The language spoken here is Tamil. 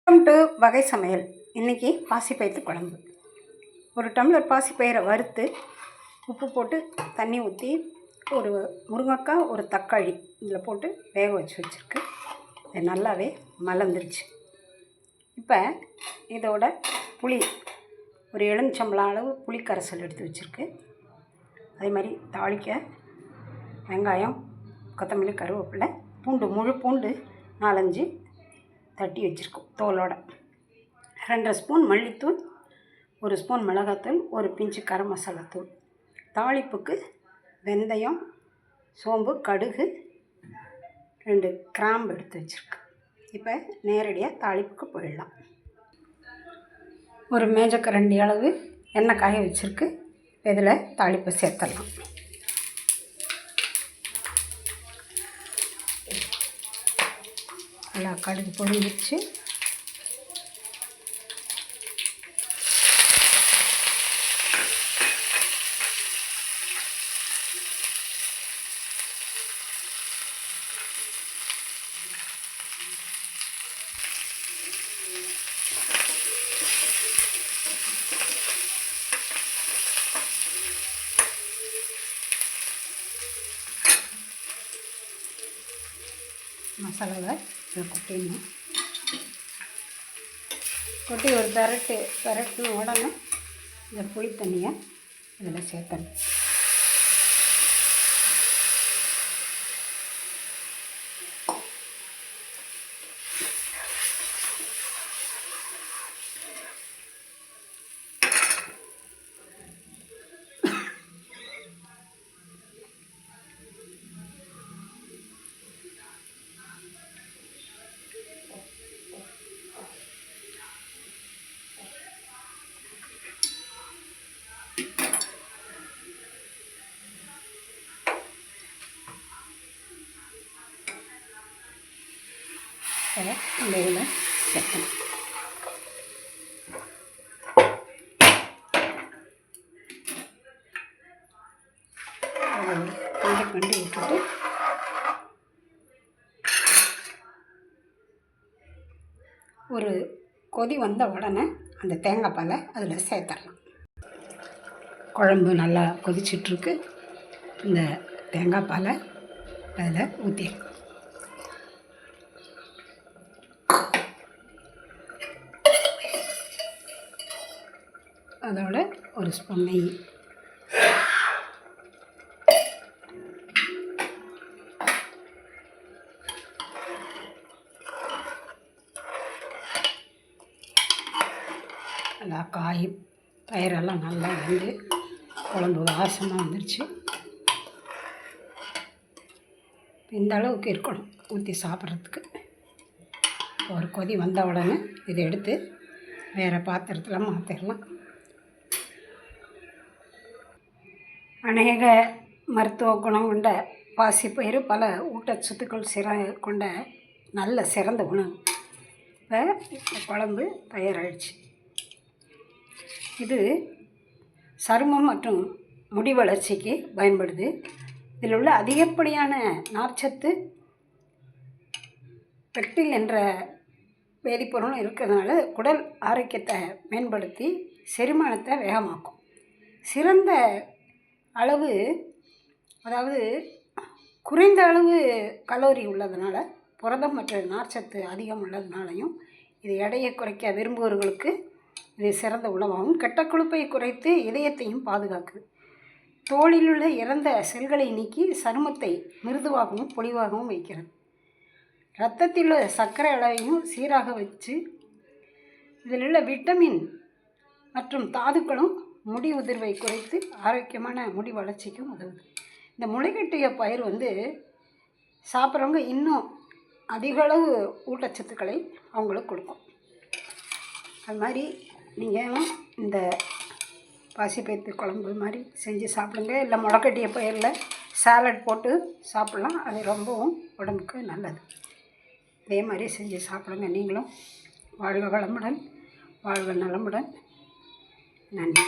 வெல்கம் டு வகை சமையல். இன்றைக்கி பாசிப்பயிறு குழம்பு. ஒரு டம்ளர் பாசிப்பயிரை வறுத்து உப்பு போட்டு தண்ணி ஊற்றி ஒரு முருங்கைக்காய் ஒரு தக்காளி இதில் போட்டு வேக வச்சுருக்கு. இது நல்லாவே மலர்ந்துருச்சு. இப்போ இதோட புளி ஒரு எலுமிச்சம்பழம் அளவு புளி கரைசல் எடுத்து வச்சுருக்கு. அதே மாதிரி தாளிக்க வெங்காயம், கொத்தமல்லி, கருவேப்பிலை, பூண்டு, முழு பூண்டு 4-5 தட்டி வச்சுருக்கோம் தோலோட. 2 ஸ்பூன் மல்லித்தூள், 1 ஸ்பூன் மிளகாத்தூள், ஒரு பிஞ்சு கரம் மசாலா தூள். தாளிப்புக்கு வெந்தயம், சோம்பு, கடுகு, 2 கிராம்பு எடுத்து வச்சுருக்கு. இப்போ நேரடியாக தாளிப்புக்கு போயிடலாம். ஒரு மேஜக்கரண்டி அளவு எண்ணெய் காய வச்சுருக்கு. இதில் தாளிப்பை சேர்த்துடலாம். நல்லா கடுகு பொரிஞ்சிச்சு. மசாலாவை இதில் கொட்டிடணும். கொட்டி ஒரு பெரட்டின உடனே இந்த புளி தண்ணியை இதில் சேர்த்தணும். இந்த இதில் சேர்க்கணும். கண்டி விட்டுட்டு ஒரு கொதி வந்த உடனே அந்த தேங்காய் பாலை அதில் சேர்த்துடலாம். குழம்பு நல்லா கொதிச்சிட்ருக்கு. இந்த தேங்காய் பாலை அதில் ஊற்றிடலாம். அதோட ஒரு ஸ்பூன் நெய், நல்லா காய் பயிரெல்லாம் நல்லா வெந்து குழம்பு வாசமாக வந்துடுச்சு. இந்த அளவுக்கு இருக்கணும் ஊற்றி சாப்பிட்றதுக்கு. ஒரு கொதி வந்த உடனே இதை எடுத்து வேறு பாத்திரத்தில் மாற்றிடலாம். அநேக மருத்துவ குணம் கொண்ட பாசிப்பயிறு பல ஊட்டச்சத்துக்கள் கொண்ட நல்ல சிறந்த உணவு. இப்போ குழம்பு தயாராகிடுச்சு. இது சருமம் மற்றும் முடி வளர்ச்சிக்கு பயன்படுது. இதில் உள்ள அதிகப்படியான நார்ச்சத்து பெக்டில் என்ற வேதிப்பொருளும் இருக்கிறதுனால குடல் ஆரோக்கியத்தை மேம்படுத்தி செரிமானத்தை வேகமாக்கும். சிறந்த அளவு, அதாவது குறைந்த அளவு கலோரி உள்ளதுனால, புரதம் மற்றும் நார்ச்சத்து அதிகம் உள்ளதுனாலையும் இது எடையை குறைக்க விரும்புபவர்களுக்கு இது சிறந்த உணவாகும். கெட்ட கொழுப்பை குறைத்து இதயத்தையும் பாதுகாக்குது. தோலில் உள்ள இறந்த செல்களை நீக்கி சருமத்தை மிருதுவாகவும் பொலிவாகவும் வைக்கிறது. இரத்தத்தில் உள்ள சர்க்கரை அளவையும் சீராக வச்சு இதில் உள்ள விட்டமின் மற்றும் தாதுக்களும் முடி உதிர்வை குறைத்து ஆரோக்கியமான முடி வளர்ச்சிக்கும் உதவுது. இந்த முளைக்கட்டிய பயிர் சாப்பிட்றவங்க இன்னும் அதிகளவு ஊட்டச்சத்துக்களை அவங்களுக்கு கொடுக்கும். அது மாதிரி நீங்கள் இந்த பாசிப்பயிறு குழம்பு மாதிரி செஞ்சு சாப்பிடுங்க. இல்லை முளைக்கட்டிய பயிரில் சாலட் போட்டு சாப்பிட்லாம். அது ரொம்பவும் உடம்புக்கு நல்லது. இதே மாதிரி செஞ்சு சாப்பிடுங்க. நீங்களும் வாழ்க வளமுடன், வாழ்க நலமுடன். நன்றி.